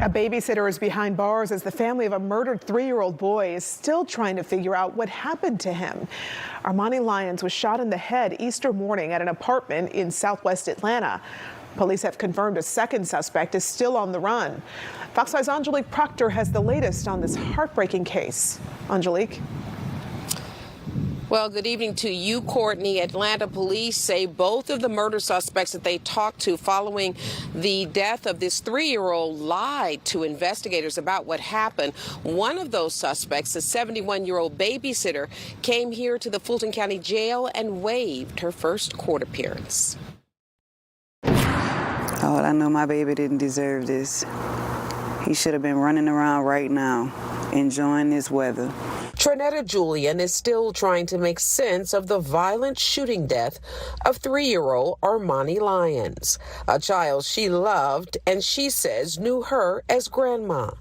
A babysitter is behind bars as the family of a murdered 3-year-old boy is still trying to figure out what happened to him. Armani Lyons was shot in the head Easter morning at an apartment in southwest Atlanta. Police have confirmed a second suspect is still on the run. Fox 5's Angelique Proctor has the latest on this heartbreaking case. Angelique? Well, good evening to you, Courtney. Atlanta police say both of the murder suspects that they talked to following the death of this 3-year-old lied to investigators about what happened. One of those suspects, a 71-year-old babysitter, came here to the Fulton County Jail and waived her first court appearance. Oh, I know my baby didn't deserve this. He should have been running around right now, enjoying this weather. Trinetta Julian is still trying to make sense of the violent shooting death of 3-year-old Armani Lyons, a child she loved and she says knew her as grandma.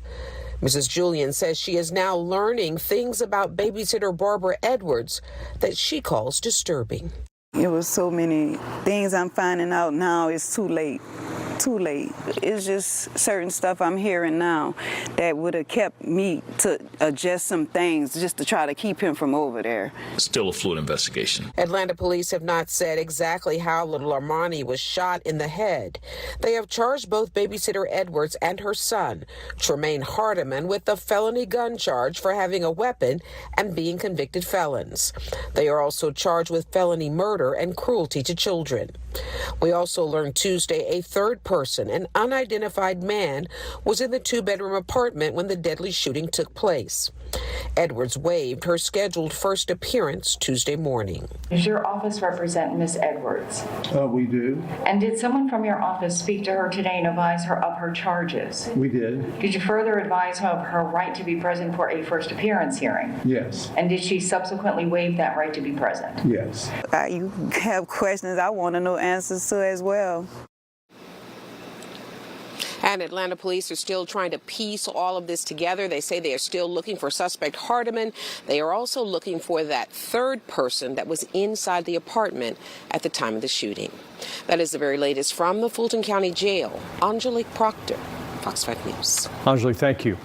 Mrs. Julian says she is now learning things about babysitter Barbara Edwards that she calls disturbing. It was so many things I'm finding out now. It's too late. Too late. It's just certain stuff I'm hearing now that would have kept me to adjust some things just to try to keep him from over there. Still a fluid investigation. Atlanta police have not said exactly how little Armani was shot in the head. They have charged both babysitter Edwards and her son, Tremaine Hardiman, with a felony gun charge for having a weapon and being convicted felons. They are also charged with felony murder and cruelty to children. We also learned Tuesday a third person, an unidentified man, was in the 2-bedroom apartment when the deadly shooting took place. Edwards waived her scheduled first appearance Tuesday morning. Does your office represent Miss Edwards? We do. And did someone from your office speak to her today and advise her of her charges? We did. Did you further advise her of her right to be present for a first appearance hearing? Yes. And did she subsequently waive that right to be present? Yes. You have questions I want to know answers to as well. And Atlanta police are still trying to piece all of this together. They say they are still looking for suspect Hardiman. They are also looking for that third person that was inside the apartment at the time of the shooting. That is the very latest from the Fulton County Jail. Angelique Proctor, Fox 5 News. Angelique, thank you.